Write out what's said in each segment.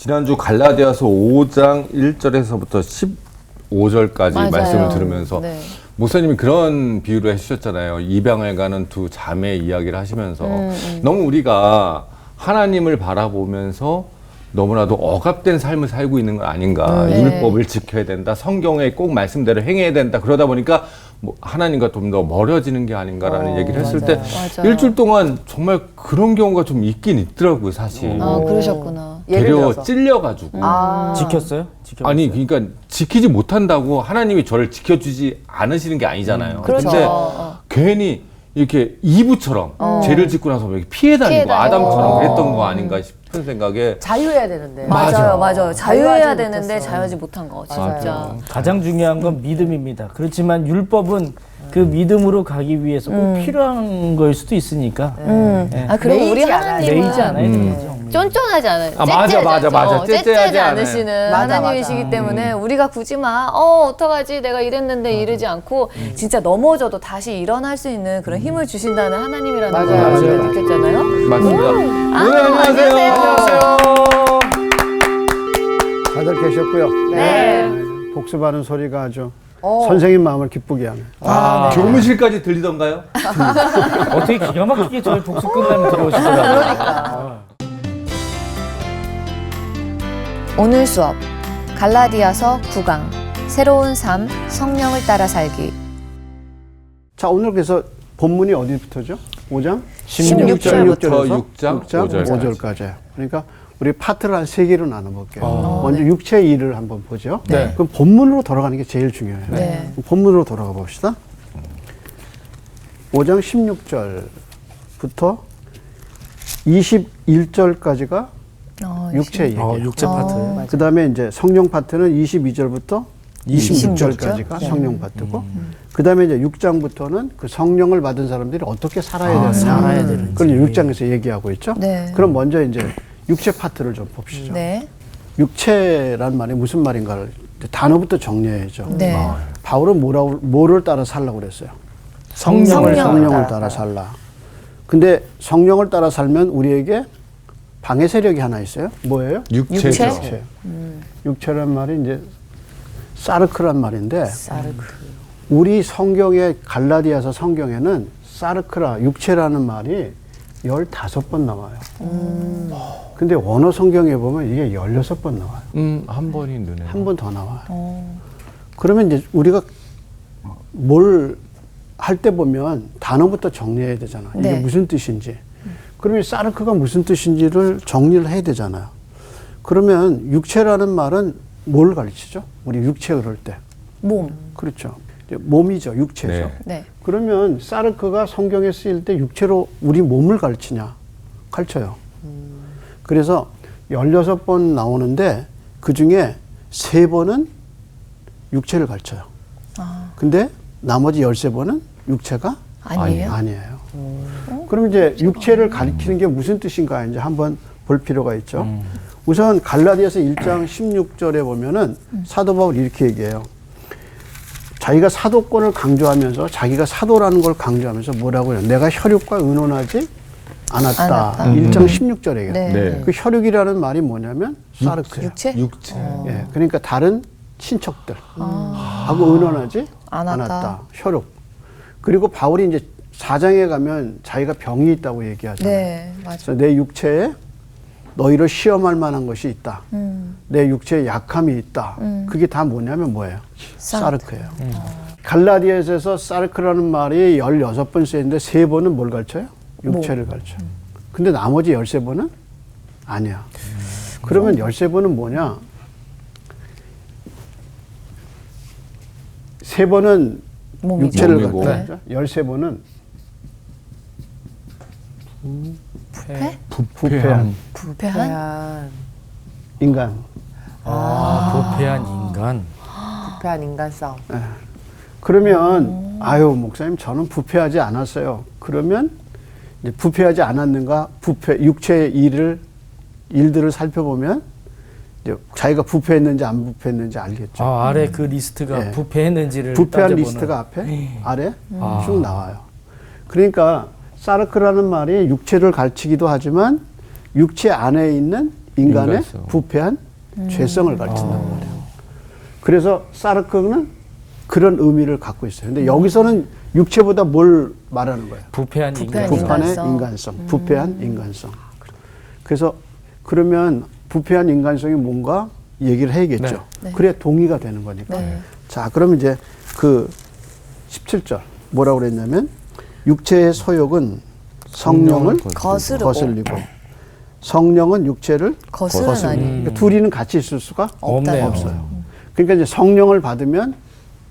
지난주 갈라디아서 5장 1절에서부터 15절까지 맞아요. 말씀을 들으면서 네. 목사님이 그런 비유를 해주셨잖아요. 입양을 가는 두 자매 이야기를 하시면서 너무 우리가 하나님을 바라보면서 너무나도 억압된 삶을 살고 있는 건 아닌가. 네. 율법을 지켜야 된다. 성경에 꼭 말씀대로 행해야 된다. 그러다 보니까 뭐 하나님과 좀 더 멀어지는 게 아닌가라는 얘기를 했을 때 맞아요. 일주일 동안 정말 그런 경우가 좀 있긴 있더라고요, 사실. 아, 그러셨구나. 예를 되려 들어서? 찔려가지고. 지켰어요? 지켰어요? 아니 그러니까 지키지 못한다고 하나님이 저를 지켜주지 않으시는 게 아니잖아요. 그렇죠. 근데 어. 괜히 이렇게 이브처럼 죄를 짓고 나서 이렇게 피해 다니고 피해 다니고. 아담처럼 그랬던 거 아닌가 싶은 생각에 자유해야 되는데. 맞아요, 맞아요. 자유해야 자유하지 되는데 못했어. 자유하지 못한 거, 진짜. 맞아요. 가장 중요한 건 믿음입니다. 그렇지만 율법은 그 믿음으로 가기 위해서 꼭 필요한 걸 수도 있으니까 네. 아, 그리고 우리 매이지 않아요. 하나님은 매이지 않아야 되는 거죠. 쫀쫀하지 않아요. 아, 맞아, 맞아, 맞아. 째째하지 않아요. 않으시는 맞아, 하나님이시기 맞아. 때문에 우리가 굳이 막 어떡하지 내가 이랬는데 이러지 않고 진짜 넘어져도 다시 일어날 수 있는 그런 힘을 주신다는 하나님이라는 걸 맞아요. 우리가 맞아요. 느꼈잖아요. 맞습니다. 아, 오늘 안녕하세요. 안녕하세요. 다들 계셨고요. 네. 복습하는 소리가 아주 선생님 마음을 기쁘게 하네. 교무실까지 들리던가요? 어떻게 기가 막히게 저희 복수 끝나면 들어오시더라고요. 오늘 수업 갈라디아서 9강 새로운 삶 성령을 따라 살기. 자, 오늘 그래서 본문이 어디부터죠? 5장? 16절부터 6장 5절까지요. 그러니까 우리 파트를 한 3개로 나눠볼게요. 먼저 육체의 일을 한번 보죠. 네. 그럼 본문으로 돌아가는 게 제일 중요해요. 네. 본문으로 돌아가 봅시다. 5장 16절부터 21절까지가 육체의 얘기예요. 육체 파트. 그 다음에 이제 성령 파트는 22절부터 26절까지가 성령 파트고, 그 다음에 이제 6장부터는 그 성령을 받은 사람들이 어떻게 살아야 되는지, 살아야 되는지. 그걸 6장에서 얘기하고 있죠. 네. 그럼 먼저 이제 육체 파트를 좀 봅시다. 네. 육체란 말이 무슨 말인가를 단어부터 정리해야죠. 네. 바울은 뭐를 따라 살라고 그랬어요? 성령을 성령을 따라 살라. 근데 성령을 따라 살면 우리에게 방해 세력이 하나 있어요. 뭐예요? 육체죠. 육체. 육체란 말이 이제 사르크란 말인데, 사르크. 우리 성경의 갈라디아서 성경에는 사르크라, 육체라는 말이 15번 나와요. 근데 원어 성경에 보면 이게 16번 나와요. 한 번이 눈에. 한 번 더 나와요. 그러면 이제 우리가 뭘 할 때 보면 단어부터 정리해야 되잖아. 이게 네. 무슨 뜻인지. 그러면 사르크가 무슨 뜻인지를 정리를 해야 되잖아요. 그러면 육체라는 말은 뭘 가르치죠? 우리 육체 그럴 때. 몸. 그렇죠. 이제 몸이죠. 육체죠. 네. 네. 그러면 사르크가 성경에 쓰일 때 육체로 우리 몸을 가르치냐? 가르쳐요. 그래서 16번 나오는데 그 중에 3번은 육체를 가르쳐요. 근데 나머지 13번은 육체가 아니에요? 아니에요. 그럼 이제 육체를 가리키는 게 무슨 뜻인가 이제 한번 볼 필요가 있죠. 우선 갈라디아서 1장 16절에 보면은 사도 바울이 이렇게 얘기해요. 자기가 사도권을 강조하면서 자기가 사도라는 걸 강조하면서 뭐라고 해요? 내가 혈육과 의논하지 않았다. 1장 16절에 얘기해요. 네. 네. 그 혈육이라는 말이 뭐냐면 사르크예요. 육체? 육체. 예, 그러니까 다른 친척들 하고 의논하지 않았다. 혈육. 그리고 바울이 이제 4장에 가면 자기가 병이 있다고 얘기하잖아요. 네. 맞아요. 그래서 내 육체에 너희를 시험할 만한 것이 있다. 내 육체에 약함이 있다. 그게 다 뭐냐면 뭐예요? 사르크예요. 갈라디아에서 사르크라는 말이 16번 쓰였는데 3번은 뭘 가르쳐요? 육체를 가르쳐요. 근데 나머지 13번은 아니야. 그러면 13번은 뭐냐? 3번은 몸이죠. 육체를 몸이고. 가르쳐요. 13번은 부패한 부패한? 인간. 부패한 인간. 부패한 인간성. 그러면 아유 목사님 저는 부패하지 않았어요. 그러면 이제 부패하지 않았는가 육체의 일들을 살펴보면 이제 자기가 부패했는지 안 부패했는지 알겠죠. 아래 그 리스트가 네. 부패했는지를 부패한 따져보는. 리스트가 앞에 아래 쭉 나와요. 그러니까 사르크라는 말이 육체를 가르치기도 하지만 육체 안에 있는 인간의 인간성. 부패한 죄성을 가르친단 말이에요. 그래서 사르크는 그런 의미를 갖고 있어요. 근데 여기서는 육체보다 뭘 말하는 거예요? 부패한 부패한 인간. 부패한 인간성. 인간성, 부패한 인간성. 그래서 그러면 부패한 인간성이 뭔가 얘기를 해야겠죠. 네. 그래 동의가 되는 거니까. 네. 자, 그럼 이제 그 17절 뭐라고 그랬냐면 육체의 소욕은 성령을 거스르고. 성령은 육체를 거스르나니. 그러니까 둘이는 같이 있을 수가 없네요. 없어요. 그러니까 이제 성령을 받으면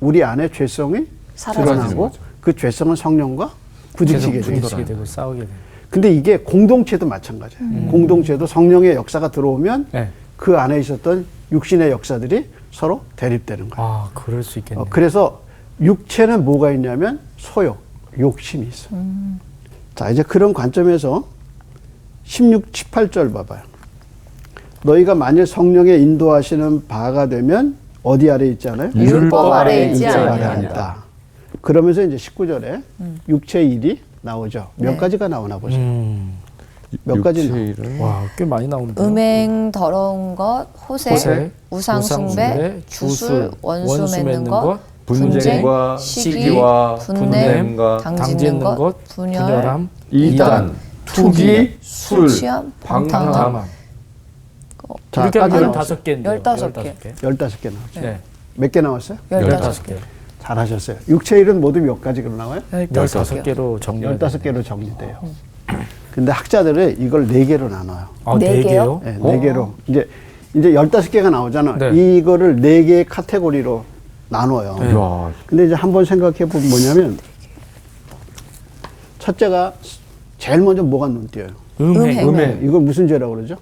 우리 안에 죄성이 사라지는 드러나고 거죠. 그 죄성은 성령과 부딪히게 계속 돼요. 부딪히게 되고 싸우게 되고. 근데 이게 공동체도 마찬가지예요. 공동체도 성령의 역사가 들어오면 네. 그 안에 있었던 육신의 역사들이 서로 대립되는 거예요. 아, 그럴 수 있겠네요. 그래서 육체는 뭐가 있냐면 소욕, 욕심이 있어. 자, 이제 그런 관점에서 16, 18절 봐봐요. 너희가 만일 성령의 인도하시는 바가 되면 어디 아래 있지 않아요? 율법 아래에 있지 율법 아니하니라. 아래 있다. 그러면서 이제 19절에 육체의 일이 나오죠. 몇 네. 가지가 나오나 보세요. 몇 가지 나와요? 육체일을 와, 꽤 많이 나오는데. 음행, 더러운 것, 호색, 호색, 우상숭배, 주술, 원수 맺는 것, 분쟁과 시기, 시기와 분냄, 분냄과 당짓는 것, 분열, 분열함, 이단, 투기, 술, 취함, 방탕함. 방탕함. 자, 이렇게 하면 까지 15개인데요. 15개. 15개 나오죠. 네. 몇 개 나왔어요? 15개. 잘하셨어요. 육체일은 모두 몇 가지로 나와요? 15개로 정리. 15개로 정리돼요. 근데 학자들은 이걸 4개로 나눠요. 아, 네 4개요? 네, 4개로. 이제 15개가 나오잖아. 네. 이거를 4개의 카테고리로 나눠요. 네. 이야, 근데 이제 한번 생각해 보면 뭐냐면 첫째가 제일 먼저 뭐가 눈띄어요? 음행. 음행, 이걸 무슨 죄라고 그러죠?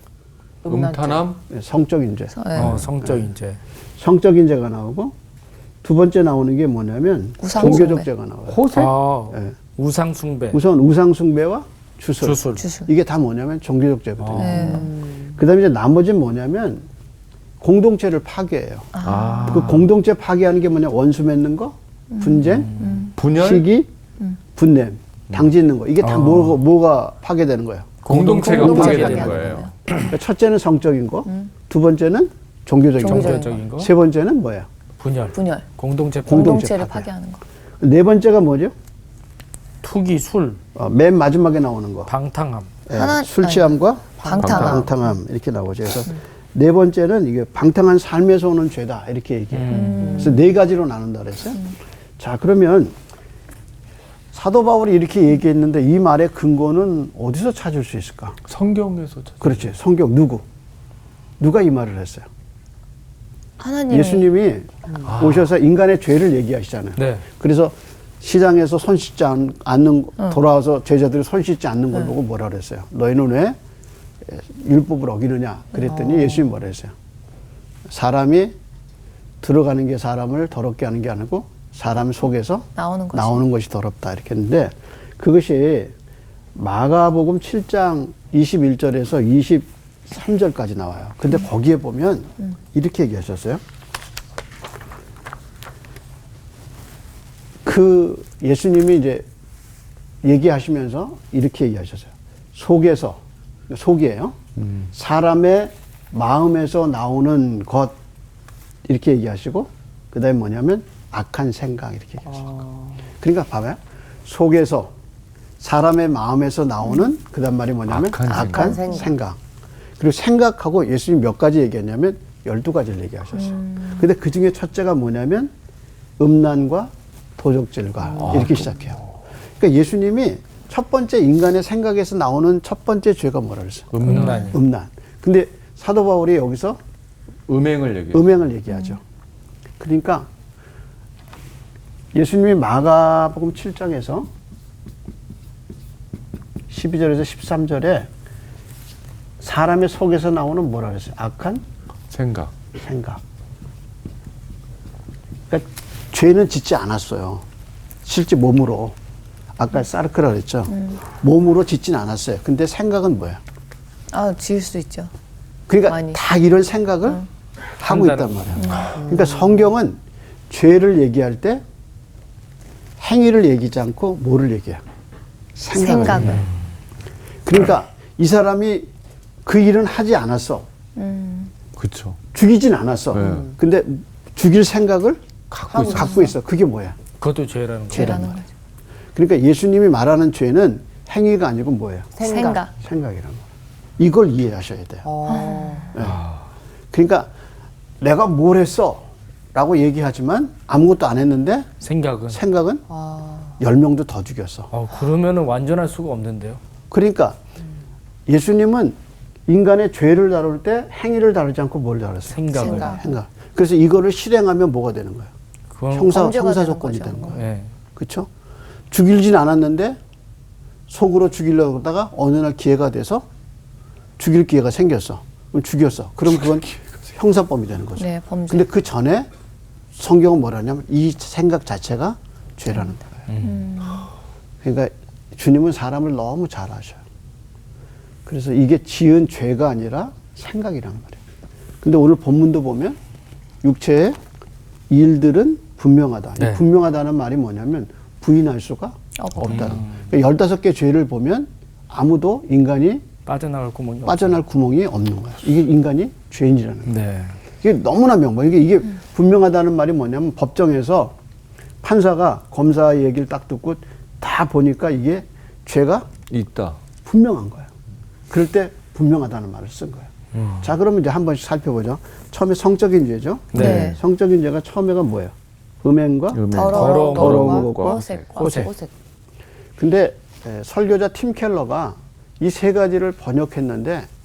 음탄함, 네, 성적인 죄. 네. 성적인 죄. 성적인 죄가 나오고 두 번째 나오는 게 뭐냐면 우상숭배. 종교적 죄가 나와요. 호색, 아, 네. 우상숭배. 우선 우상숭배와 주술. 주술. 주술. 이게 다 뭐냐면 종교적 죄거든요. 네. 그다음에 이제 나머지는 뭐냐면 공동체를 파괴해요. 아, 그 공동체 파괴하는 게 뭐냐? 원수 맺는 거, 분쟁, 분열, 시기, 분냄, 당짓는 거. 이게 다 뭐가 파괴되는 거예요? 공동체가 공동체 파괴되는 파괴하는 거예요. 그러니까 첫째는 성적인 거, 두 번째는 종교적인 거, 종교적인 거. 세 번째는 뭐야? 분열. 분열. 공동체 공동체를 파괴. 파괴하는 거. 네 번째가 뭐죠? 투기, 술, 맨 마지막에 나오는 거. 방탕함. 예, 하나- 술 취함과 방탕함. 방탕함 이렇게 나오죠. 그래서 네 번째는 이게 방탕한 삶에서 오는 죄다 이렇게 얘기해요. 그래서 네 가지로 나눈다 그랬어요. 자, 그러면 사도 바울이 이렇게 얘기했는데 이 말의 근거는 어디서 찾을 수 있을까? 성경에서 찾- 그렇지. 성경 누가 이 말을 했어요? 하나님이 예수님이 오셔서 인간의 죄를 얘기하시잖아요. 네. 그래서 시장에서 손 씻지 않는 돌아와서 제자들이 손 씻지 않는 걸 보고 뭐라 그랬어요? 너희는 왜 율법을 어기느냐? 그랬더니 예수님이 뭐라 했어요? 사람이 들어가는 게 사람을 더럽게 하는 게 아니고 사람 속에서 나오는 것이. 것이 더럽다 이렇게 했는데 그것이 마가복음 7장 21절에서 23절까지 나와요. 근데 거기에 보면 이렇게 얘기하셨어요. 그 예수님이 이제 얘기하시면서 이렇게 얘기하셨어요. 속이에요. 사람의 마음에서 나오는 것 이렇게 얘기하시고 그다음에 뭐냐면 악한 생각 이렇게 얘기하셨어요. 그러니까 봐봐요. 속에서 사람의 마음에서 나오는 그다음 말이 뭐냐면 악한 생각. 그리고 생각하고 예수님 몇 가지 얘기했냐면 12가지를 얘기하셨어요. 근데 그 중에 첫째가 뭐냐면 음란과 도적질과 이렇게 시작해요. 그러니까 예수님이 첫 번째 인간의 생각에서 나오는 첫 번째 죄가 뭐라 그랬어요? 음란. 음란. 근데 사도 바울이 여기서 음행을 얘기해요. 음행을 얘기하죠. 그러니까 예수님이 마가복음 7장에서 12절에서 13절에 사람의 속에서 나오는 뭐라 그랬어요? 악한 생각. 그러니까 죄는 짓지 않았어요. 실제 몸으로. 아까 사르크라 그랬죠. 몸으로 짓진 않았어요. 근데 생각은 뭐야? 지을 수 있죠. 그러니까 많이. 다 이런 생각을 하고 있단 말이야. 그러니까 성경은 죄를 얘기할 때 행위를 얘기하지 않고 뭐를 얘기해? 생각을. 생각을. 그러니까 이 사람이 그 일은 하지 않았어. 그렇죠. 죽이진 않았어. 네. 근데 죽일 생각을 갖고 갖고 있어. 그게 뭐야? 그것도 죄라는 거예요. 죄라는 거죠. 그러니까 예수님이 말하는 죄는 행위가 아니고 뭐예요? 생각. 생각이란 거. 이걸 이해하셔야 돼요. 네. 그러니까 내가 뭘 했어? 라고 얘기하지만 아무것도 안 했는데 생각은. 생각은 10명도 더 죽였어. 그러면은 완전할 수가 없는데요. 그러니까 예수님은 인간의 죄를 다룰 때 행위를 다루지 않고 뭘 다뤘어요? 생각을. 생각. 그래서 이거를 실행하면 뭐가 되는 거예요? 그건 형사 범죄가 되는 조건이 거죠. 되는 거예요. 네. 그렇죠? 죽이진 않았는데 속으로 죽이려고 하다가 어느 날 기회가 돼서 죽일 기회가 생겼어. 그럼 죽였어. 그럼 그건 형사범이 되는 거죠. 네, 범죄. 근데 그 전에 성경은 뭐라냐면 이 생각 자체가 죄라는 거예요. 그러니까 주님은 사람을 너무 잘 아셔요. 그래서 이게 지은 죄가 아니라 생각이란 말이에요. 근데 오늘 본문도 보면 육체의 일들은 분명하다. 네. 이 분명하다는 말이 뭐냐면 부인할 수가 없다는. 그러니까 15개 죄를 보면 아무도 인간이 빠져나갈 구멍이 빠져날 구멍이 없는 거예요. 이게 인간이 죄인이라는 거예요. 네. 이게 너무나 명분. 이게 분명하다는 말이 뭐냐면 법정에서 판사가 검사의 얘기를 딱 듣고 다 보니까 이게 죄가 있다. 분명한 거예요. 그럴 때 분명하다는 말을 쓴 거예요. 자, 그러면 이제 한 번씩 살펴보죠. 처음에 성적인 죄죠. 네. 성적인 죄가 처음에가 뭐예요? 음행과 더러운 더러운 것과 것과 호색. 근데 설교자 팀 켈러가 이 세 가지를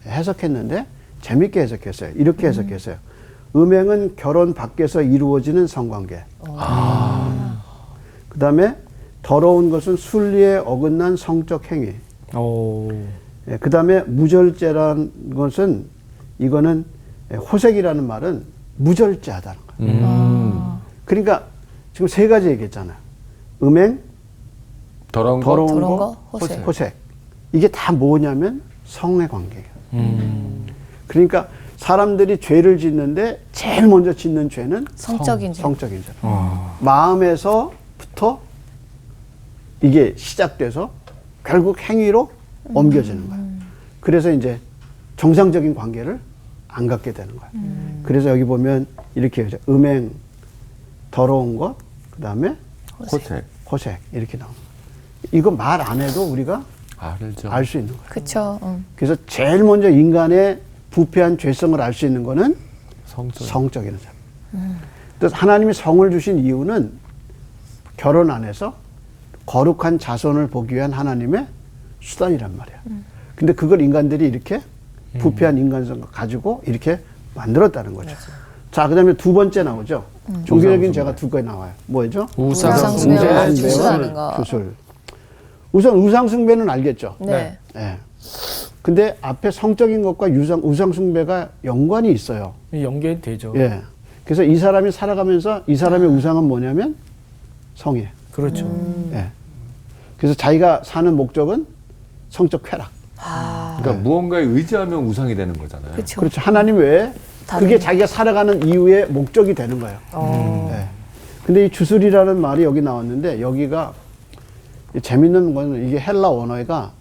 해석했는데 재밌게 해석했어요. 이렇게 해석했어요. 음행은 결혼 밖에서 이루어지는 성관계. 그 다음에 더러운 것은 순리에 어긋난 성적 행위. 그 다음에 무절제라는 것은 이거는 호색이라는 말은 무절제하다는 거예요. 그러니까 지금 세 가지 얘기했잖아요. 음행, 더러운 더러운 더러운 거, 거, 호색. 호색. 이게 다 뭐냐면 성의 관계예요. 그러니까 사람들이 죄를 짓는데 제일 먼저 짓는 죄는 성적인 죄. 성적인 죄. 마음에서부터 이게 시작돼서 결국 행위로 옮겨지는 거예요. 그래서 이제 정상적인 관계를 안 갖게 되는 거예요. 그래서 여기 보면 이렇게 얘기하죠. 음행, 더러운 것, 그 다음에 호색 이렇게 나옵니다. 이거 말 안 해도 우리가 알죠. 알 수 있는 거예요. 그쵸. 그래서 제일 먼저 인간의 부패한 죄성을 알 수 있는 거는 성적인 죄. 그래서 하나님이 성을 주신 이유는 결혼 안에서 거룩한 자손을 보기 위한 하나님의 수단이란 말이야. 근데 그걸 인간들이 이렇게 부패한 인간성을 가지고 이렇게 만들었다는 거죠. 자, 그 다음에 두 번째 나오죠. 종교적인 죄가 두 개 나와요. 뭐죠? 우상숭배와 주술하는 거. 주술. 우선 우상숭배는 알겠죠? 네. 예. 근데 앞에 성적인 것과 우상숭배가 연관이 있어요. 연결이 되죠. 예. 그래서 이 사람이 살아가면서 이 사람의 우상은 뭐냐면 성이에요. 그렇죠. 예. 그래서 자기가 사는 목적은 성적 쾌락. 그러니까 무언가에 의지하면 우상이 되는 거잖아요. 그쵸. 그렇죠. 하나님 외에 다른 그게 자기가 살아가는 이유의 목적이 되는 거예요. 예. 근데 이 주술이라는 말이 여기 나왔는데 여기가 재밌는 거는 이게 헬라 원어가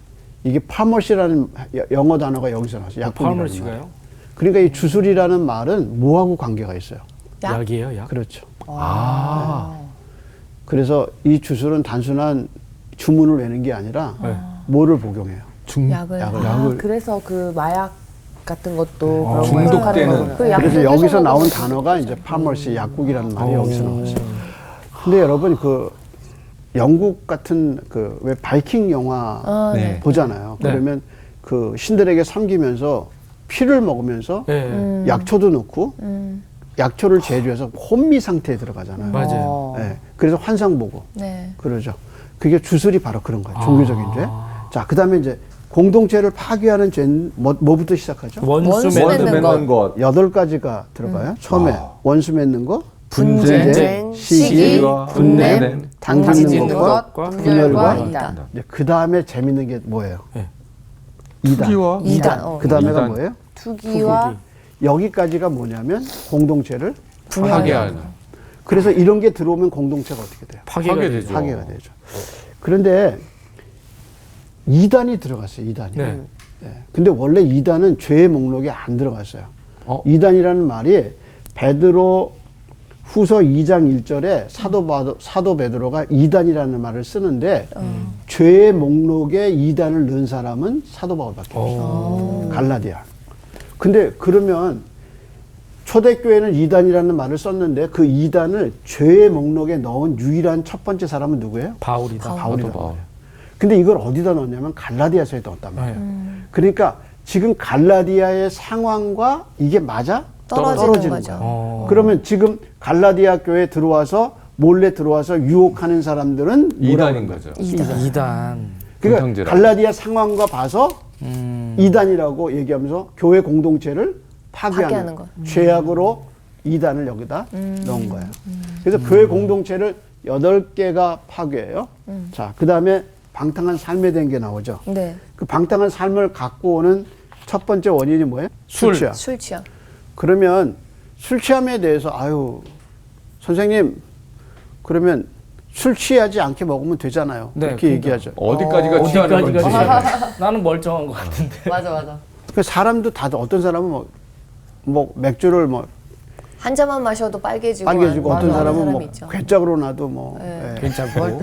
이게 파머시라는 영어 단어가 여기서 나왔어요. 약품이라는 말. 파머시가요? 그러니까 이 주술이라는 말은 뭐하고 관계가 있어요? 약이에요, 약. 그렇죠. 아. 그래서 이 주술은 단순한 주문을 외는 게 아니라 네. 뭐를 복용해요? 약을. 그래서 그 마약 같은 것도 그런 중독되는. 걸 하는 거구나. 그 그래서 약을 여기서 해서 나온 먹으면 단어가 이제 파머시 약국이라는 말이 여기서 나왔어요. 근데 여러분 그 영국 같은 그 왜 바이킹 영화 네. 보잖아요. 네. 그러면 그 신들에게 섬기면서 피를 먹으면서 네. 약초도 넣고 약초를 제조해서 혼미 상태에 들어가잖아요. 맞아요. 네. 그래서 환상 보고 네. 그러죠. 그게 주술이 바로 그런 거예요. 종교적인 죄. 자, 그 다음에 이제 공동체를 파괴하는 죄는 뭐부터 시작하죠? 원수 원수 맺는 맺는 것. 8가지가 들어가요. 처음에 원수 맺는 거, 분쟁, 시기, 분냄, 당짓는 것과 것과 분열과 이단. 그 다음에 재밌는 게 뭐예요? 네. 투기와 이단. 그 다음에가 이단. 뭐예요? 투기와 여기까지가 뭐냐면 공동체를 파괴하는. 그래서 이런 게 들어오면 공동체가 어떻게 돼요? 파괴되죠. 파괴가 되죠. 그런데 이단이 들어갔어요. 이단이. 네. 네. 근데 원래 이단은 죄의 목록에 안 들어갔어요. 이단이라는 말이 베드로 후서 2장 1절에 사도 베드로가 이단이라는 말을 쓰는데 죄의 목록에 이단을 넣은 사람은 사도 바울밖에 없어요. 갈라디아. 근데 그러면 초대교회는 이단이라는 말을 썼는데 그 이단을 죄의 목록에 넣은 유일한 첫 번째 사람은 누구예요? 바울이다. 바울이다. 바울. 근데 이걸 어디다 넣었냐면 갈라디아서에 넣었단 말이에요. 그러니까 지금 갈라디아의 상황과 이게 맞아? 떨어지는 거죠. 거야. 그러면 지금 갈라디아 교회에 들어와서 몰래 들어와서 유혹하는 사람들은 이단인 거죠. 이단. 그러니까 분탕질하고. 갈라디아 상황과 봐서 이단이라고 얘기하면서 교회 공동체를 파괴하는 파괴하는 거. 죄악으로 이단을 여기다 넣은 거예요. 그래서 교회 공동체를 8개가 파괴해요. 자, 그 다음에 방탕한 삶에 대한 게 나오죠. 네. 그 방탕한 삶을 갖고 오는 첫 번째 원인이 뭐예요? 술 취함. 술 취함. 그러면 술 취함에 대해서 아유 선생님 그러면 술 취하지 않게 먹으면 되잖아요. 네, 그렇게 그러니까. 얘기하죠. 어디까지가 취하는 건지. 나는 멀쩡한 것 같은데. 맞아. 그 사람도 다들 어떤 사람은 뭐 맥주를 뭐 한 잔만 마셔도 빨개지고. 빨개지고 어떤 하는 사람은 사람이 뭐 있죠. 괴짝으로 놔도 뭐 네. 예. 괜찮고.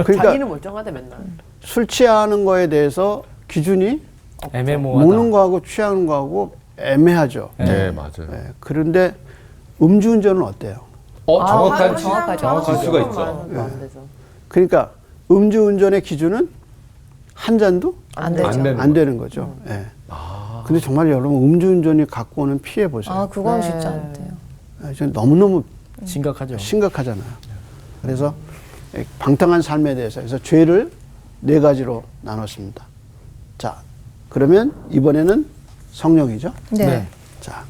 그러니까 자기는 멀쩡하대 맨날. 술 취하는 거에 대해서 기준이 애매모호하다. 먹는 거하고 취하는 거하고 애매하죠. 네, 맞아요. 예. 그런데 음주운전은 어때요? 정확한 정확하죠. 수가 있죠. 안 되죠. 그러니까 음주운전의 기준은 한 잔도 안 되죠. 안 되는 안 되는 거죠. 예. 근데 정말 여러분 음주운전이 갖고 오는 피해 보세요. 아, 그건 네. 쉽지 않대요. 예, 너무너무 심각하죠. 심각하잖아요. 그래서 방탕한 삶에 대해서 그래서 죄를 4가지로 나눴습니다. 자, 그러면 이번에는 성령이죠. 네. 자,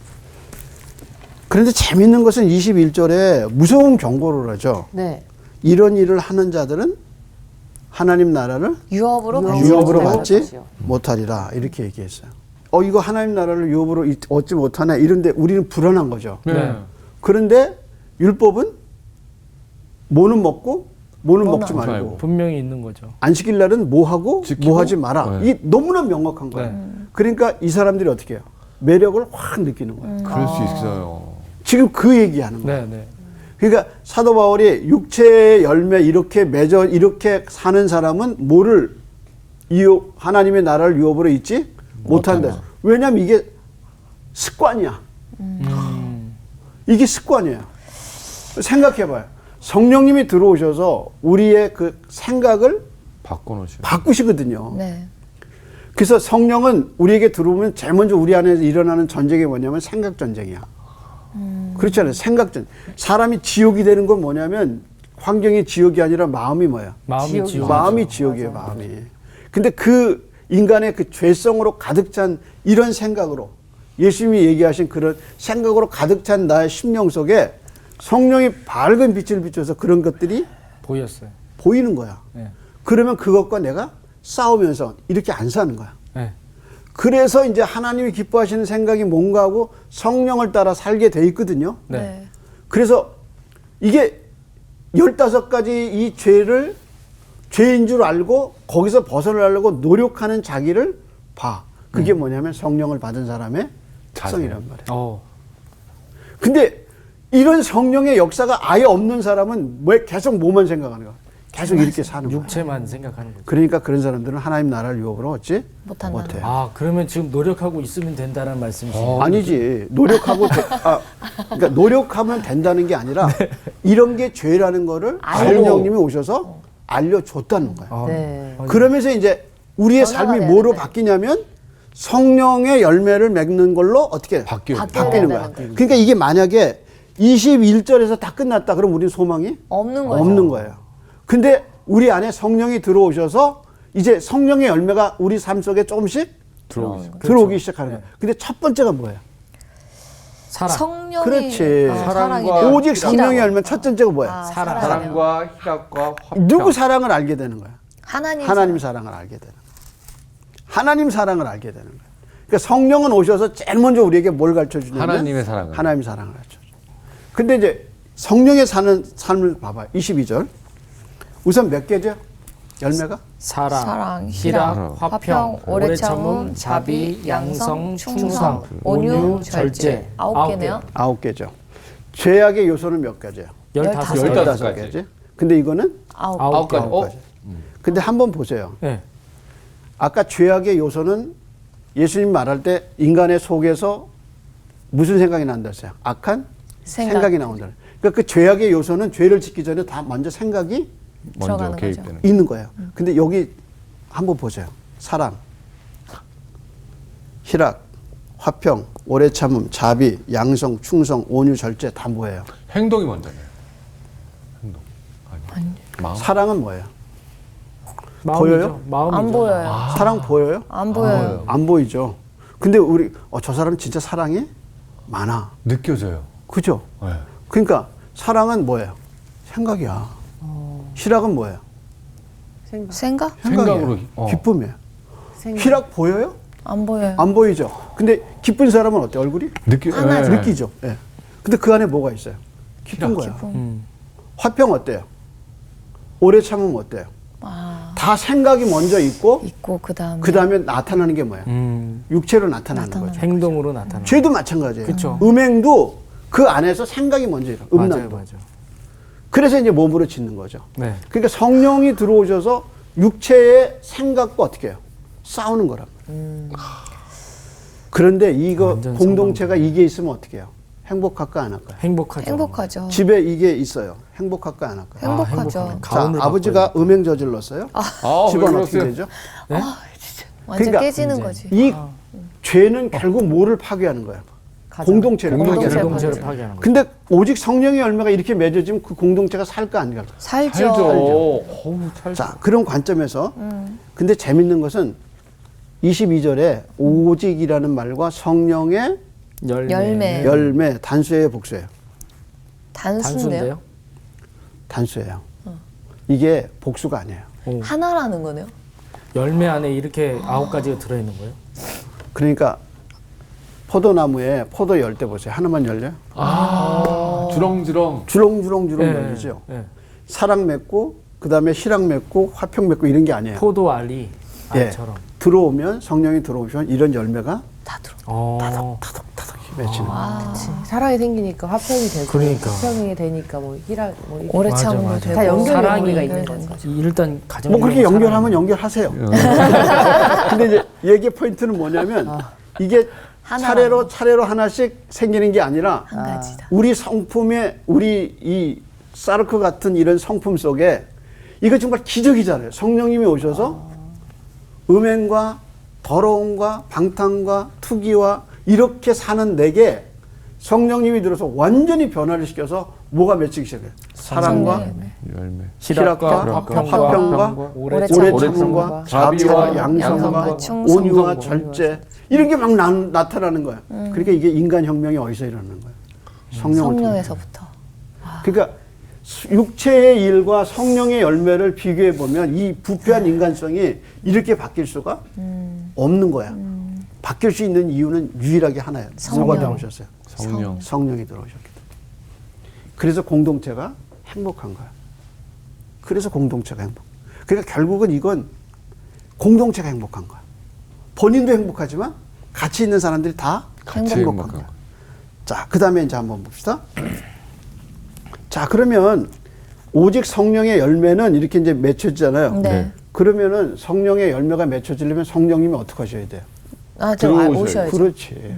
그런데 재밌는 것은 21절에 무서운 경고를 하죠. 네. 이런 일을 하는 자들은 하나님 나라를 유업으로 유업으로 못할 받지 것이요. 못하리라 이렇게 얘기했어요. 이거 하나님 나라를 유업으로 얻지 못하네 이런데 우리는 불안한 거죠. 네. 그런데 율법은 뭐는 먹고 뭐는 먹지 먹지 말고 말고. 분명히 있는 거죠. 안식일 날은 뭐 하고 지키고? 뭐 하지 마라. 네. 이 너무나 명확한 거예요. 네. 그러니까 이 사람들이 어떻게 해요? 매력을 확 느끼는 거예요. 그럴 수 있어요. 지금 그 얘기하는 거예요. 네, 네. 그러니까 사도 바울이 육체의 열매 이렇게 맺어 이렇게 사는 사람은 뭐를 하나님의 나라를 유업으로 잊지 못한다. 왜냐하면 이게 습관이야. 이게 습관이에요. 생각해봐요. 성령님이 들어오셔서 우리의 그 생각을 바꿔놓으시고. 바꾸시거든요. 네. 그래서 성령은 우리에게 들어오면 제일 먼저 우리 안에서 일어나는 전쟁이 뭐냐면 생각 전쟁이야. 그렇잖아요. 생각 전. 사람이 지옥이 되는 건 뭐냐면 환경이 지옥이 아니라 마음이 뭐야? 마음이 지옥. 마음이 지옥이에요. 마음이. 근데 그 인간의 그 죄성으로 가득 찬 이런 생각으로 예수님이 얘기하신 그런 생각으로 가득 찬 나의 심령 속에 성령이 밝은 빛을 비춰서 그런 것들이 보였어요. 보이는 거야. 네. 그러면 그것과 내가 싸우면서 이렇게 안 사는 거야. 네. 그래서 이제 하나님이 기뻐하시는 생각이 뭔가 하고 성령을 따라 살게 돼 있거든요. 네. 네. 그래서 이게 15가지 이 죄를 죄인 줄 알고 거기서 벗어나려고 노력하는 자기를 봐. 그게 뭐냐면 성령을 받은 사람의 특성이란 말이에요. 근데 이런 성령의 역사가 아예 없는 사람은 왜 계속 뭐만 생각하는 거야? 계속 이렇게 사는 거야. 육체만 생각하는 거죠. 그러니까 그런 사람들은 하나님 나라를 유업으로 얻지 못한다는 못해. 아, 그러면 지금 노력하고 있으면 된다는 말씀이시죠? 아니지. 노력하고 그러니까 노력하면 된다는 게 아니라 이런 게 죄라는 거를 성령님이 오셔서 알려줬다는 거야. 네. 그러면서 이제 우리의 변화가 삶이 돼야 뭐로 되는데. 바뀌냐면 성령의 열매를 맺는 걸로 어떻게 바뀌어요. 바뀌는 거야. 된다는 거예요. 그러니까 이게 만약에 21절에서 다 끝났다. 그럼 우리는 소망이 없는 거죠. 없는 거예요. 근데 우리 안에 성령이 들어오셔서 이제 성령의 열매가 우리 삶 속에 조금씩 들어오기 시작하는 거예요. 근데 첫 번째가 뭐예요? 사랑. 성령이 그렇지. 사랑과 오직 성령의 희락. 열매 첫 번째가 뭐야? 아, 사랑. 사랑과 희락과 화평. 누구 사랑을 알게 되는 거야? 하나님 사랑을 알게 되는 거야. 하나님 사랑을 알게 되는 거야. 그러니까 성령은 오셔서 제일 먼저 우리에게 뭘 가르쳐 주냐면 하나님의 사랑을. 하나님의 사랑을 가르쳐 줘. 근데 이제 성령의 사는 삶을 봐봐. 22절. 우선 몇 개죠? 열매가 사랑, 희락, 희락, 화평, 오래 참음, 자비, 양성, 충성, 온유, 절제. 9개네요. 9개죠. 죄악의 요소는 몇 가지예요? 15가지. 15가지. 근데 이거는 9개. 9가지. 9가지. 근데 한번 보세요. 네. 아까 죄악의 요소는 예수님 말할 때 인간의 속에서 무슨 생각이 난다 했어요? 악한 생각이 나온다. 그러니까 그 죄악의 요소는 죄를 짓기 전에 다 먼저 생각이 먼저 들어가는 개입되는. 있는 거예요. 근데 여기 한번 보세요. 사랑, 희락, 화평, 오래 참음, 자비, 양성, 충성, 온유, 절제 다 뭐예요? 행동이 먼저네요. 행동. 아니. 마음. 사랑은 뭐예요? 마음이죠. 보여요? 마음이죠. 안 보여요. 사랑 보여요? 안 보여요. 안 보이죠. 근데 우리 저 사람 진짜 사랑이 많아. 느껴져요. 그죠? 네. 그러니까 사랑은 뭐예요? 생각이야. 희락은 뭐예요? 생각? 생각으로, 기쁨이에요. 희락 보여요? 안 보여요. 안 보이죠. 근데 기쁜 사람은 어때? 얼굴이? 하나죠. 네. 느끼죠. 예. 근데 그 안에 뭐가 있어요? 기쁜 거야. 화평 어때요? 오래 참으면 어때요? 다 생각이 먼저 있고 있고 그다음에 그 다음에 나타나는 게 뭐예요? 육체로 나타나는 거죠. 행동으로 나타나는. 죄도 마찬가지예요. 그쵸. 음행도 그 안에서 생각이 먼저 일어나. 맞아요, 음란도. 맞아요. 그래서 이제 몸으로 짓는 거죠. 네. 그러니까 성령이 들어오셔서 육체의 생각과 어떻게 해요? 싸우는 거란 말이에요. 그런데 이거 완전 공동체가 이게 있으면 어떻게 해요? 행복할까 안 할까요? 행복하죠. 행복하죠. 집에 이게 있어요. 행복할까 안 할까요? 행복하죠. 행복하네. 자, 가운을 아버지가 음행 저질렀어요. 집안 왜 어떻게 그러세요? 되죠? 완전 그러니까 깨지는 거지. 이 죄는 결국 뭐를 파괴하는 거야? 공동체를 공동체. 파괴하는 거야. 공동체를 파괴하는 거죠. 근데 오직 성령의 열매가 이렇게 맺어지면 그 공동체가 살까 안 갈까? 살죠. 살죠. 어우, 살죠. 자, 그런 관점에서 근데 재밌는 것은 22절에 오직이라는 말과 성령의 열매. 열매 단수예요, 복수예요? 단순데요. 단순데요? 단수예요. 이게 복수가 아니에요. 하나라는 거네요. 열매 안에 이렇게 9가지가 들어있는 거예요? 그러니까 포도나무에 포도 열 때 보세요. 하나만 열려요? 주렁주렁. 주렁주렁 네, 열리죠. 네. 사랑 맺고 그다음에 희락 맺고 화평 맺고 이런 게 아니에요. 포도 알이 예. 알처럼. 들어오면 성령이 들어오시면 이런 열매가 다 들어. 타닥타닥 맺히는 거예요. 그치. 사랑이 생기니까 화평이 되고 그러니까. 화평이 되니까 뭐 희락 뭐 이렇게 오래 맞아, 참으면 맞아. 되고 다 연결 사랑이 고리가 있는 거죠. 일단 가정. 뭐 그렇게 연결하면 연결하세요. 근데 이제 얘기의 포인트는 뭐냐면 이게 차례로 하나씩 생기는 게 아니라 한 가지다. 우리 성품에 우리 이 사르크 같은 이런 성품 속에 이거 정말 기적이잖아요. 성령님이 오셔서 음행과 더러움과 방탕과 투기와 이렇게 사는 내게 성령님이 들어서 완전히 변화를 시켜서 뭐가 맺히기 시작해요? 사랑과 열매. 희락과 화평과 오래 오래 참음과 참음과 자비와 자비와 양성과 양성과 충성과 온유와 절제 이런 게 막 나타나는 거야. 그러니까 이게 인간 혁명이 어디서 일어나는 거야? 성령을 통해. 성령에서부터. 그러니까 육체의 일과 성령의 열매를 비교해 보면 이 부패한 인간성이 이렇게 바뀔 수가 없는 거야. 바뀔 수 있는 이유는 유일하게 하나예요. 누가 들어오셨어요? 성령. 성령이 들어오셨기 때문에. 그래서 공동체가 행복한 거야. 그래서 공동체가 행복. 그러니까 결국은 이건 공동체가 행복한 거야. 본인도 행복하지만 같이 있는 사람들이 다 같이 행복한 행복한 거야. 자, 그 다음에 이제 한번 봅시다. 자, 그러면 오직 성령의 열매는 이렇게 이제 맺혀지잖아요. 네. 그러면은 성령의 열매가 맺혀지려면 성령님이 어떻게 하셔야 돼요? 들어오셔야죠. 오셔야죠. 그렇지.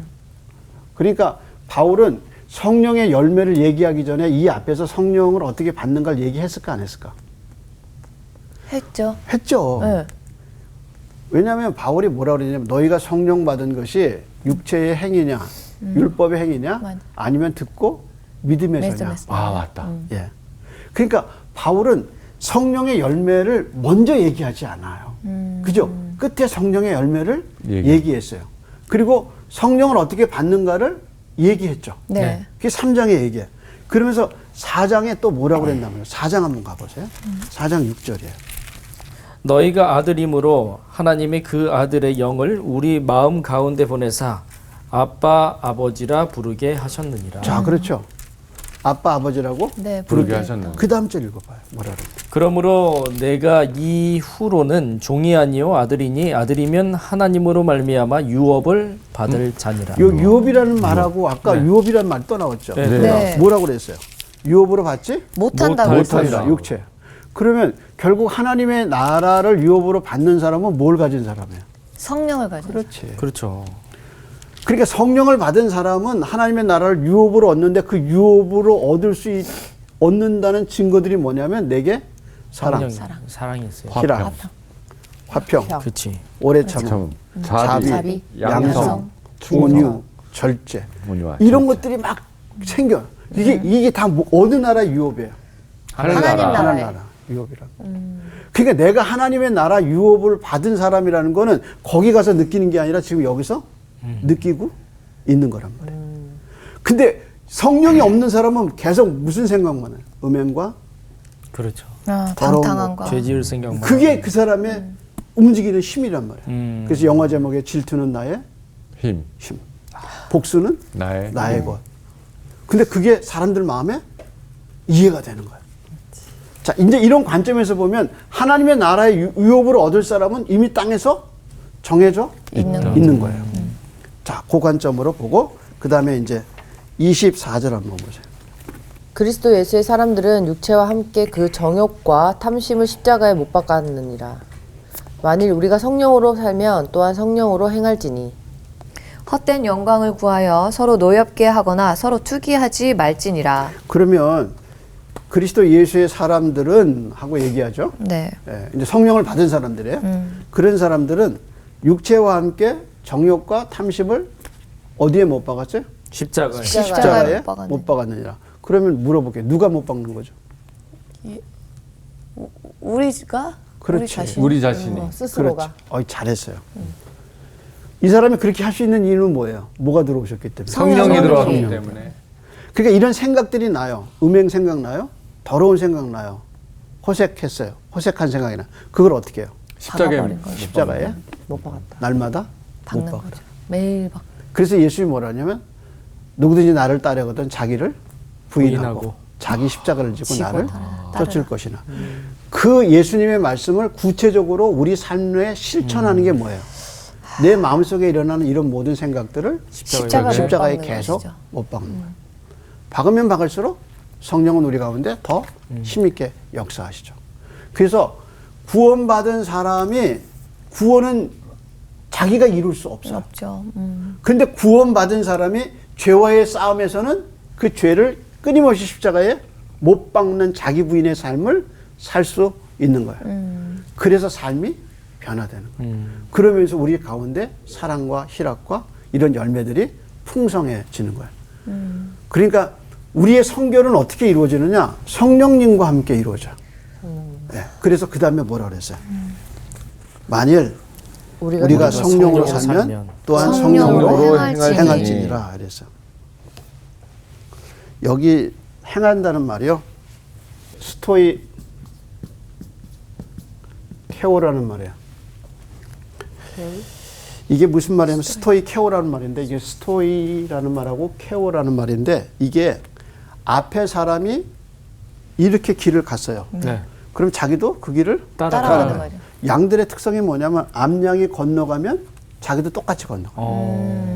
그러니까 바울은 성령의 열매를 얘기하기 전에 이 앞에서 성령을 어떻게 받는가를 얘기했을까 안 했을까? 했죠. 했죠. 네. 왜냐하면 바울이 뭐라 그러냐면 너희가 성령 받은 것이 육체의 행위냐 율법의 행위냐 맞아. 아니면 듣고 믿음의 맞아, 전냐. 맞아. 아, 맞다. 예. 그러니까 바울은 성령의 열매를 먼저 얘기하지 않아요. 그죠? 끝에 성령의 열매를 얘기했어요. 그리고 성령을 어떻게 받는가를 얘기했죠. 네. 그게 3장의 얘기예요. 그러면서 4장에 또 뭐라고 그랬냐면요. 4장 한번 가보세요. 4장 6절이에요. 너희가 아들임으로 하나님이 그 아들의 영을 우리 마음 가운데 보내사 아빠 아버지라 부르게 하셨느니라. 자, 그렇죠. 아빠 아버지라고 네, 부르게 하셨는데. 그 다음 절 읽어봐요. 뭐라 그래? 그러므로 내가 이후로는 종이 아니요 아들이니 아들이면 하나님으로 말미암아 유업을 받을 자니라. 요 유업이라는 말하고 아까 네. 유업이라는 말 또 나왔죠. 네. 네. 뭐라고 그랬어요? 유업으로 받지 못한다고 못한다. 했어요. 육체. 그러면 결국 하나님의 나라를 유업으로 받는 사람은 뭘 가진 사람이에요? 성령을 가지고. 그렇지. 그렇죠. 그러니까 성령을 받은 사람은 하나님의 나라를 유업으로 얻는데 그 유업으로 얻는다는 증거들이 뭐냐면 내게 사랑, 사랑이 있어요. 희락, 화평, 그렇지. 오래 참음, 참 자비, 자비, 양성, 양성, 온유, 절제 온유와 이런 것들이 막 생겨. 이게 다 어느 나라 유업이에요? 하나님 하나님 나라에. 나라 유업이라고. 그러니까 내가 하나님의 나라 유업을 받은 사람이라는 거는 거기 가서 느끼는 게 아니라 지금 여기서 느끼고 있는 거란 말이에요. 근데 성령이 없는 사람은 계속 무슨 생각만 해요? 음행과 그렇죠. 더러운 방탕한 거. 죄 지을 생각만. 그게 그 사람의 움직이는 힘이란 말이에요. 그래서 영화 제목에 질투는 나의 힘, 힘, 복수는 나의 것. 근데 그게 사람들 마음에 이해가 되는 거예요. 자, 이제 이런 관점에서 보면 하나님의 나라의 유업을 얻을 사람은 이미 땅에서 정해져 있는 거예요. 자, 그 관점으로 보고 그 다음에 이제 24절 한번 보세요. 그리스도 예수의 사람들은 육체와 함께 그 정욕과 탐심을 십자가에 못 박았느니라. 만일 우리가 성령으로 살면 또한 성령으로 행할지니. 헛된 영광을 구하여 서로 노엽게 하거나 서로 투기하지 말지니라. 그러면 그리스도 예수의 사람들은 하고 얘기하죠. 네. 예, 이제 성령을 받은 사람들이에요. 그런 사람들은 육체와 함께 정욕과 탐심을 어디에 못 박았어요? 십자가에. 십자가에 못 박았느니라. 그러면 물어볼게요. 누가 못 박는 거죠? 우리가? 그렇지. 우리 자신. 우리 자신이. 스스로가. 그렇지. 잘했어요. 이 사람이 그렇게 할 수 있는 이유는 뭐예요? 뭐가 들어오셨기 때문에. 성령이 들어왔기 성령이. 때문에. 그러니까 이런 생각들이 나요. 음행 생각 나요. 더러운 생각 나요. 호색했어요. 호색한 생각이 나. 그걸 어떻게 해요? 십자가에 박아버린 거죠. 십자가에 못 박았다. 날마다 박는 못 박아. 거죠. 매일 박. 그래서 예수님이 뭐라 하냐면 누구든지 나를 따르거든 자기를 부인하고 부인하고. 자기 십자가를 지고 나를 따르라. 쫓을 것이나. 그 예수님의 말씀을 구체적으로 우리 삶에 실천하는 게 뭐예요? 내 마음속에 일어나는 이런 모든 생각들을 십자가에 십자가에 못 박는 계속 것이죠. 못 박는 거예요. 박으면 박을수록 성령은 우리 가운데 더 힘있게 역사하시죠. 그래서 구원받은 사람이 구원은 자기가 이룰 수 없어요. 없죠. 근데 구원받은 사람이 죄와의 싸움에서는 그 죄를 끊임없이 십자가에 못 박는 자기 부인의 삶을 살 수 있는 거예요. 그래서 삶이 변화되는 거예요. 그러면서 우리 가운데 사랑과 희락과 이런 열매들이 풍성해지는 거예요. 그러니까 우리의 성결은 어떻게 이루어지느냐? 성령님과 함께 이루어져. 네. 그래서 그 다음에 뭐라 그랬어요? 만일 우리가 성령으로 살면 또한 성령으로 성령으로 행할지니. 행할지니라 그랬어. 여기 행한다는 말이요. 스토이 케오라는 말이에요. 이게 무슨 말이냐면 스토이 케오라는 말인데 이게 스토이라는 말하고 케오라는 말인데 이게 앞에 사람이 이렇게 길을 갔어요. 네. 그럼 자기도 그 길을 따라가는 거죠. 양들의 특성이 뭐냐면 암양이 건너가면 자기도 똑같이 건너가.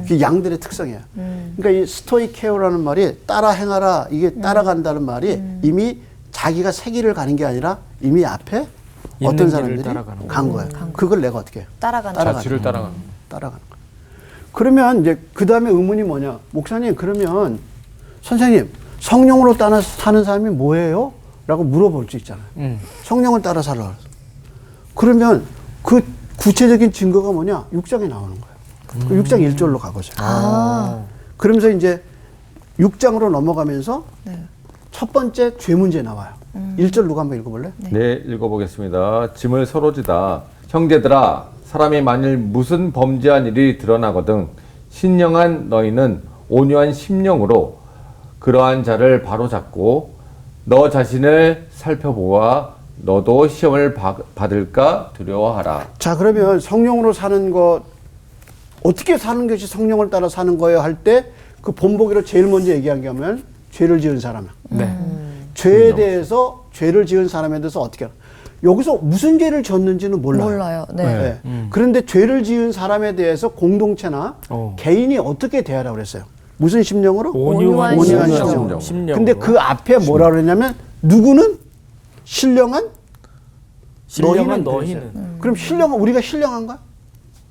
그게 양들의 특성이에요. 그러니까 이 스토이 케오라는 말이 따라 행하라 이게 따라간다는 말이 이미 자기가 새 길을 가는 게 아니라 이미 앞에 있는 어떤 길을 사람들이 따라가는 간 거예요. 그걸 내가 어떻게 해요? 따라가는 자취를 따라가는. 따라가는 거예요. 그러면 이제 그 다음에 의문이 뭐냐? 목사님 그러면 선생님 성령으로 따라 사는 사람이 뭐예요? 라고 물어볼 수 있잖아요. 성령을 따라 살라. 그러면 그 구체적인 증거가 뭐냐? 6장에 나오는 거예요. 그 6장 1절로 가보세요. 그러면서 이제 6장으로 넘어가면서 첫 번째 죄 문제 나와요. 1절 누가 한번 읽어볼래? 네, 읽어보겠습니다. 짐을 서로 지다. 형제들아, 사람이 만일 무슨 범죄한 일이 드러나거든 신령한 너희는 온유한 심령으로 그러한 자를 바로잡고 너 자신을 살펴보아 너도 시험을 받을까 두려워하라. 자, 그러면 성령으로 사는 것, 어떻게 사는 것이 성령을 따라 사는 거예요? 할 때 그 본보기로 제일 먼저 얘기한 게 하면 죄를 지은 사람이야. 네. 죄에 대해서 죄를 지은 사람에 대해서 어떻게 알아? 여기서 무슨 죄를 졌는지는 몰라요. 몰라요. 네. 네. 그런데 죄를 지은 사람에 대해서 공동체나 개인이 어떻게 대하라고 그랬어요? 무슨 심령으로? 온유한 온유한 심령. 심령. 근데 그 앞에 뭐라 그랬냐면 누구는 신령한 너희는 그럼 신령한 우리가 신령한가?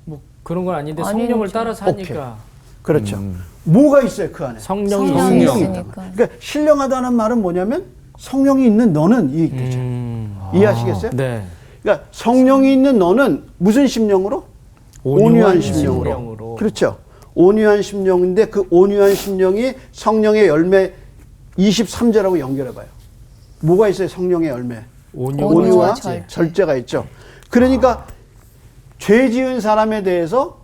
뭐 그런 건 아닌데 아니죠. 성령을 따라 사니까 그렇죠. 뭐가 있어요 그 안에? 성령이 성령이 있으니까. 있으니까. 그러니까 신령하다는 말은 뭐냐면 성령이 있는 너는 이 얘기죠. 이해하시겠어요? 네. 그러니까 성령이 있는 너는 무슨 심령으로? 온유한 심령으로. 심령으로. 그렇죠. 온유한 심령인데 그 온유한 심령이 성령의 열매 23절하고 연결해 봐요. 뭐가 있어요? 성령의 열매. 온유와 절제가 있죠. 그러니까 죄 지은 사람에 대해서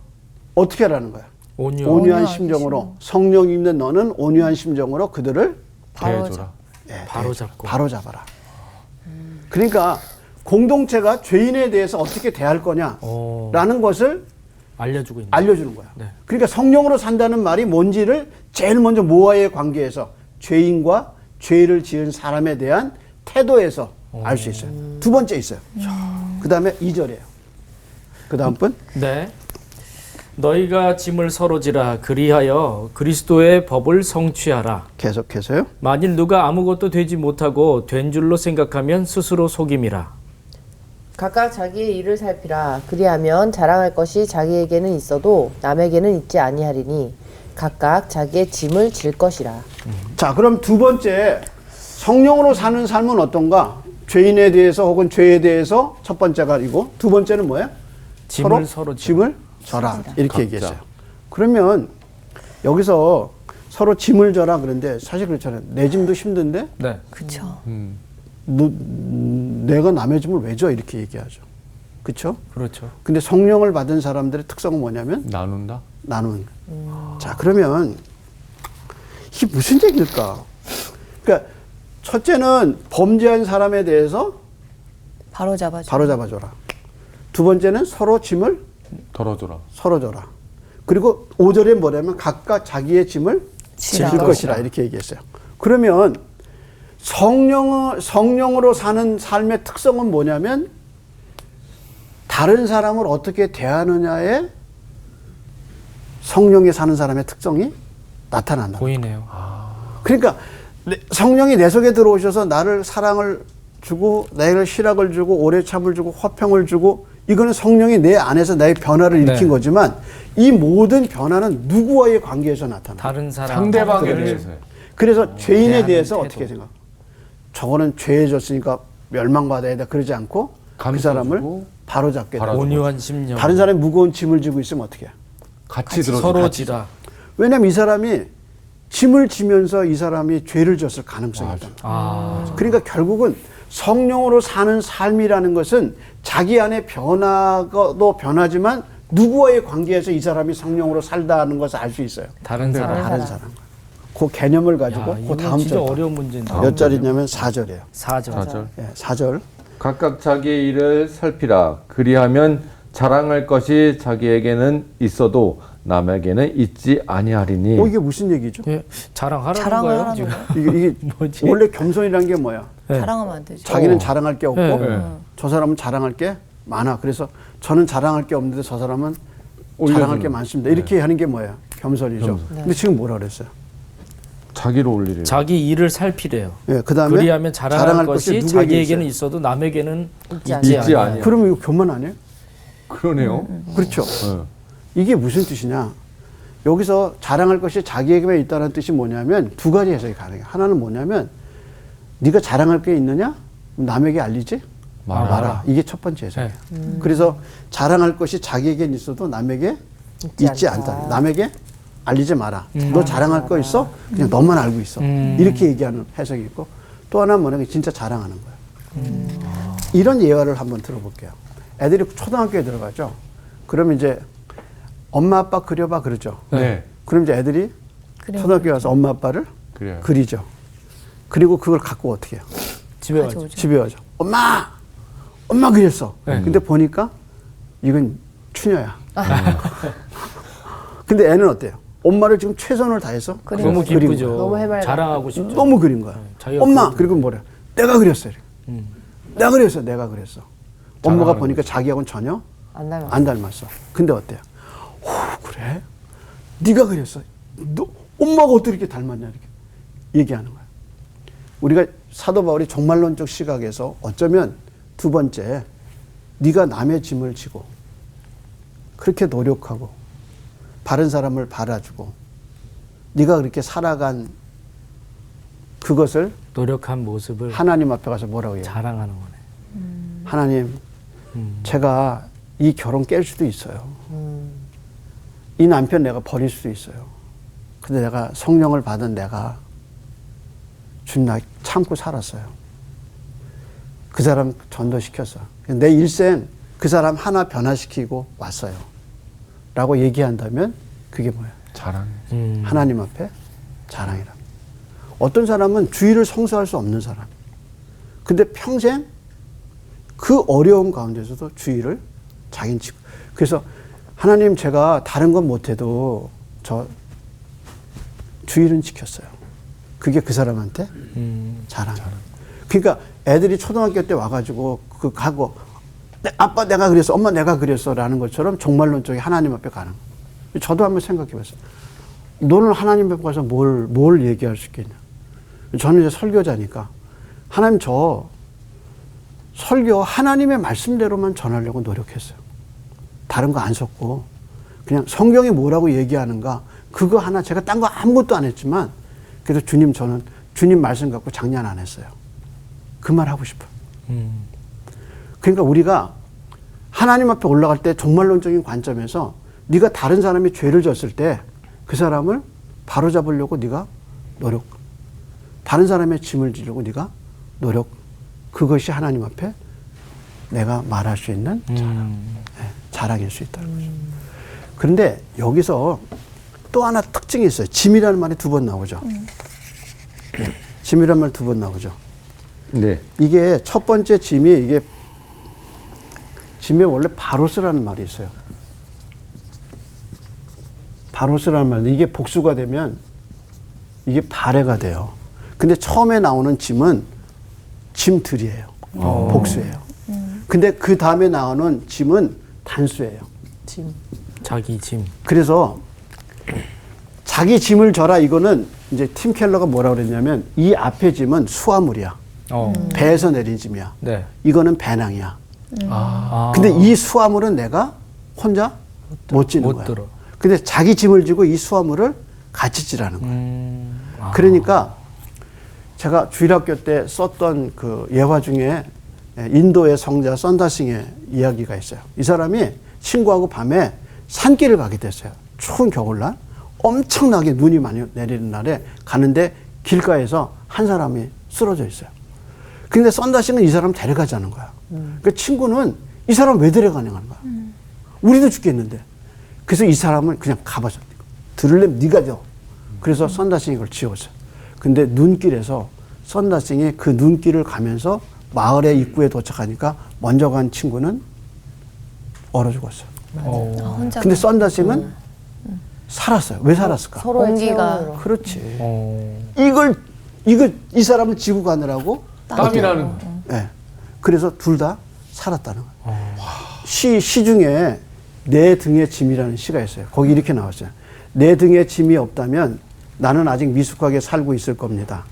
어떻게 하라는 거야? 온유한 심정으로 성령이 있는 너는 온유한 심정으로 그들을 대해줘라. 바로 잡아라. 그러니까 공동체가 죄인에 대해서 어떻게 대할 거냐라는 것을 알려주는 거야. 네. 그러니까 성령으로 산다는 말이 뭔지를 제일 먼저 모아의 관계에서 죄인과 죄를 지은 사람에 대한 태도에서 알 수 있어요. 두 번째 있어요. 그 다음에 2절이에요. 그 다음 분. 네. 너희가 짐을 서로 지라 그리하여 그리스도의 법을 성취하라. 계속해서요. 만일 누가 아무것도 되지 못하고 된 줄로 생각하면 스스로 속임이라. 각각 자기의 일을 살피라. 그리하면 자랑할 것이 자기에게는 있어도 남에게는 있지 아니하리니 각각 자기의 짐을 질 것이라. 자, 그럼 두 번째 성령으로 사는 삶은 어떤가? 죄인에 대해서 혹은 죄에 대해서 첫 번째가 이고 두 번째는 뭐예요? 짐을 서로 짐을 져라 이렇게 각자. 얘기했어요. 그러면 여기서 서로 짐을 져라 그런데 사실 그렇잖아요. 내 짐도 힘든데 네. 그렇죠. 내가 남의 짐을 왜 져? 이렇게 얘기하죠. 그렇죠? 그렇죠. 근데 성령을 받은 사람들의 특성은 뭐냐면 나눈다. 나누는 거예요. 자, 그러면 이게 무슨 얘기일까? 그러니까 첫째는 범죄한 사람에 대해서 바로 잡아줘. 바로 잡아줘라. 두 번째는 서로 짐을 덜어줘라. 서로 줘라. 그리고 5절에 뭐냐면 각각 자기의 짐을 질 것이라 이렇게 얘기했어요. 그러면 성령으로 사는 삶의 특성은 뭐냐면 다른 사람을 어떻게 대하느냐에 성령에 사는 사람의 특성이 나타난다. 보이네요. 그러니까 성령이 내 속에 들어오셔서 나를 사랑을 주고 나를 희락을 주고 오래 참을 주고 화평을 주고 이거는 성령이 내 안에서 나의 변화를 일으킨 거지만 이 모든 변화는 누구와의 관계에서 나타나. 다른 사람 상대방에 대해서. 그래서 죄인에 대해서 태도. 어떻게 생각? 저거는 죄에 졌으니까 멸망받아야 돼. 그러지 않고 그 사람을 바로잡게 되고 온유한 심령. 다른 사람이 무거운 짐을 지고 있으면 어떻게 해? 같이 들어줘. 서로 지라. 왜냐하면 이 사람이 짐을 지면서 이 사람이 죄를 졌을 가능성이 있다. 그러니까 결국은 성령으로 사는 삶이라는 것은 자기 안에 변화도 변하지만 누구와의 관계에서 이 사람이 성령으로 살다는 것을 알 수 있어요. 다른 사람. 다른 사람. 그 개념을 가지고 야, 그 이건 다음 진짜 절 어려운 문제인데. 몇 절이냐면 4절이에요. 4절. 4절. 각각 자기의 일을 살피라. 그리하면 자랑할 것이 자기에게는 있어도 남에게는 있지 아니하리니. 이게 무슨 얘기죠? 예, 자랑하라는 자랑을 거예요, 하라는 지금. 이게 뭐지? 원래 겸손이란 게 뭐야? 네. 자랑하면 안 되죠. 자기는 자랑할 게 없고 네. 저 사람은 자랑할 게 많아. 그래서 저는 자랑할 게 없는데 저 사람은 올려주는. 자랑할 게 많습니다. 이렇게 하는 게 뭐야? 겸손이죠. 근데 지금 뭐라 그랬어요? 자기로 올리래요. 자기 일을 살피래요. 예, 그다음에 그리하면 자랑할 것이 누구에게 자기에게는 있어요? 있어도 남에게는 있지 있지 있지 않아요. 아니야. 그러면 이거 교만 아니에요? 그러네요. 그렇죠. 네. 이게 무슨 뜻이냐? 여기서 자랑할 것이 자기에게만 있다는 뜻이 뭐냐면 두 가지 해석이 가능해요. 하나는 뭐냐면 네가 자랑할 게 있느냐? 남에게 알리지 마라. 이게 첫 번째 해석이에요. 그래서 자랑할 것이 자기에겐 있어도 남에게 있지 않다. 남에게 알리지 마라. 너 자랑할 거 있어? 그냥 너만 알고 있어. 이렇게 얘기하는 해석이 있고 또 하나는 뭐냐면 진짜 자랑하는 거예요. 이런 예화를 한번 들어볼게요. 애들이 초등학교에 들어가죠. 그러면 이제 엄마 아빠 그려봐 그러죠. 네. 그럼 이제 애들이 초등학교에 가서 엄마 아빠를 그래요. 그리죠. 그리고 그걸 갖고 어떻게 해요? 집에 와죠. 가져오죠. 집에 와죠. 엄마 그렸어. 근데 보니까 이건 추녀야. 근데 애는 어때요? 엄마를 지금 최선을 다해서 너무 그린 기쁘죠. 거야. 너무 해맑아. 자랑하고 싶죠. 너무 그린 거야. 자기가 엄마 그린 그리고 뭐래? 내가 그렸어. 내가 그렸어. 내가 그랬어. 엄마가 보니까 자기하고는 전혀 안 닮았어. 안 닮았어. 근데 어때요? 오, 그래? 네가 그랬어. 너 엄마가 어떻게 이렇게 닮았냐 이렇게 얘기하는 거야. 우리가 사도 바울이 종말론적 시각에서 어쩌면 두 번째, 네가 남의 짐을 지고 그렇게 노력하고 바른 사람을 바라주고 네가 그렇게 살아간 그것을 노력한 모습을 하나님 앞에 가서 뭐라고 해요? 자랑하는 거네. 하나님, 제가 이 결혼 깰 수도 있어요. 이 남편 내가 버릴 수도 있어요. 근데 내가 성령을 받은 내가 주님 나 참고 살았어요. 그 사람 전도시켰어. 내 일생 그 사람 하나 변화시키고 왔어요. 라고 얘기한다면 그게 뭐야? 자랑. 하나님 앞에 자랑이랍니다. 어떤 사람은 주의를 성수할 수 없는 사람. 근데 평생 그 어려움 가운데서도 주의를 자기는 지고. 그래서 하나님 제가 다른 건 못해도 저 주의는 지켰어요. 그게 그 사람한테 자랑. 그러니까 애들이 초등학교 때 와가지고 그 가고 아빠 내가 그랬어, 엄마 내가 그랬어라는 것처럼 종말론적인 하나님 앞에 가는 거예요. 저도 한번 생각해봤어요. 너는 하나님 앞에 가서 뭘 얘기할 수 있겠냐? 저는 이제 설교자니까 하나님 저 설교 하나님의 말씀대로만 전하려고 노력했어요. 다른 거 안 섞고 그냥 성경이 뭐라고 얘기하는가 그거 하나 제가 딴 거 아무것도 안 했지만 그래서 주님 저는 주님 말씀 갖고 장난 안 했어요. 그 말 하고 싶어요. 그러니까 우리가 하나님 앞에 올라갈 때 종말론적인 관점에서 네가 다른 사람이 죄를 졌을 때 그 사람을 바로잡으려고 네가 노력, 다른 사람의 짐을 지려고 네가 노력, 그것이 하나님 앞에 내가 말할 수 있는 자랑일 수 있다는 거죠. 그런데 여기서 또 하나 특징이 있어요. 짐이라는 말이 두 번 나오죠. 짐이라는 말 두 번 나오죠. 네. 이게 첫 번째 짐이 이게 짐에 원래 바로스라는 말이 있어요. 바로스라는 말, 이게 복수가 되면 이게 발해가 돼요. 근데 처음에 나오는 짐은 짐들이에요. 복수예요. 근데 그 다음에 나오는 짐은 단수예요. 짐. 자기 짐. 그래서 자기 짐을 져라 이거는 이제 팀 켈러가 뭐라고 그랬냐면 이 앞에 짐은 수화물이야. 배에서 내린 짐이야. 네. 이거는 배낭이야. 아. 근데 이 수화물은 내가 혼자 못 지는 못 거야. 들어. 근데 자기 짐을 지고 이 수화물을 같이 지라는 거야. 그러니까 제가 주일학교 때 썼던 그 예화 중에 인도의 성자 썬다싱의 이야기가 있어요. 이 사람이 친구하고 밤에 산길을 가게 됐어요. 추운 겨울날 엄청나게 눈이 많이 내리는 날에 가는데 길가에서 한 사람이 쓰러져 있어요. 근데 썬다싱은 이 사람 데려가자는 거야. 그 친구는 이 사람 왜 데려가냐는 거야. 우리도 죽겠는데. 그래서 이 사람을 그냥 가봐서 들으려면 네가 줘. 그래서 썬다싱이 그걸 지웠어요. 근데 눈길에서 썬다싱이 그 눈길을 가면서 마을의 입구에 도착하니까 먼저 간 친구는 얼어 죽었어요. 혼자. 근데 썬다싱은 살았어요. 왜 살았을까? 서로의 온기가. 체험으로. 그렇지. 이 사람을 지고 가느라고 땀이라는. 네. 그래서 둘 다 살았다는 거예요. 시 중에 내 등에 짐이라는 시가 있어요. 거기 이렇게 나왔어요. 내 등에 짐이 없다면 나는 아직 미숙하게 살고 있을 겁니다.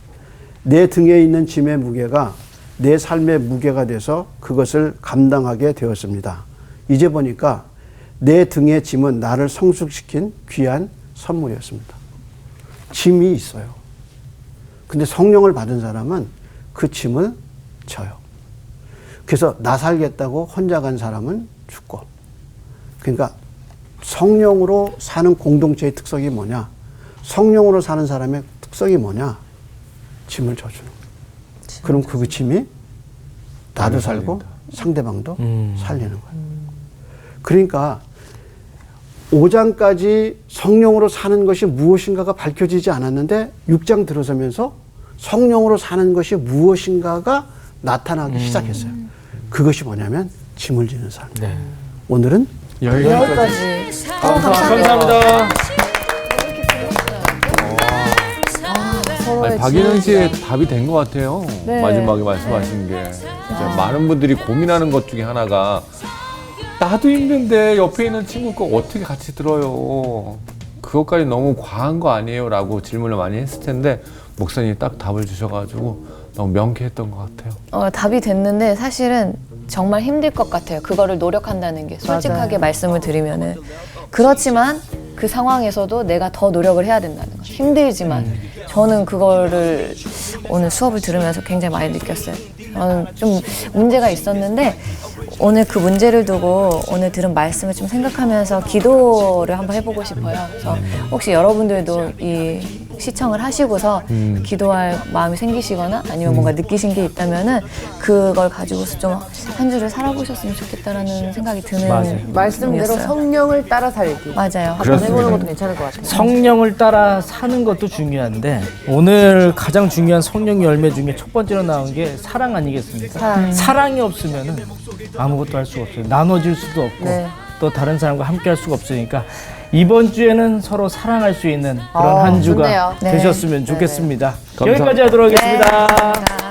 내 등에 있는 짐의 무게가 내 삶의 무게가 돼서 그것을 감당하게 되었습니다. 이제 보니까 내 등의 짐은 나를 성숙시킨 귀한 선물이었습니다. 짐이 있어요. 근데 성령을 받은 사람은 그 짐을 져요. 그래서 나 살겠다고 혼자 간 사람은 죽고. 그러니까 성령으로 사는 공동체의 특성이 뭐냐? 성령으로 사는 사람의 특성이 뭐냐? 짐을 져주는 거예요. 그럼 그 짐이 나도 살고 상대방도 살리는 거예요. 그러니까 5장까지 성령으로 사는 것이 무엇인가가 밝혀지지 않았는데 6장 들어서면서 성령으로 사는 것이 무엇인가가 나타나기 시작했어요. 그것이 뭐냐면 짐을 지는 삶. 네. 오늘은 여기까지. 여기까지. 감사합니다. 이렇게 서로의 박인영 씨의 지혜가. 답이 된 것 같아요. 네. 마지막에 말씀하신 게. 진짜 많은 분들이 고민하는 것 중에 하나가 나도 힘든데 옆에 있는 친구 거 어떻게 같이 들어요. 그것까지 너무 과한 거 아니에요? 라고 질문을 많이 했을 텐데 목사님이 딱 답을 주셔가지고 너무 명쾌했던 것 같아요. 답이 됐는데 사실은 정말 힘들 것 같아요. 그거를 노력한다는 게 솔직하게 말씀을 드리면은 그렇지만 그 상황에서도 내가 더 노력을 해야 된다는 거. 힘들지만 저는 그거를 오늘 수업을 들으면서 굉장히 많이 느꼈어요. 저는 좀 문제가 있었는데 오늘 그 문제를 두고 오늘 들은 말씀을 좀 생각하면서 기도를 한번 해보고 싶어요. 그래서 혹시 여러분들도 이 시청을 하시고서 기도할 마음이 생기시거나 아니면 뭔가 느끼신 게 있다면은 그걸 가지고서 좀 한 주를 살아보셨으면 좋겠다라는 생각이 드는 맞아요. 말씀대로 부분이었어요. 성령을 따라 살기. 맞아요. 한번 해보는 것도 괜찮을 것 같아요. 성령을 따라 사는 것도 중요한데 오늘 가장 중요한 성령 열매 중에 첫 번째로 나온 게 사랑 아니겠습니까? 사랑이 없으면 아무것도 할 수가 없어요. 나눠질 수도 없고 네. 또 다른 사람과 함께 할 수가 없으니까 이번 주에는 서로 사랑할 수 있는 그런 한 주가 좋네요. 되셨으면 좋겠습니다. 감사합니다. 여기까지 하도록 하겠습니다. 감사합니다.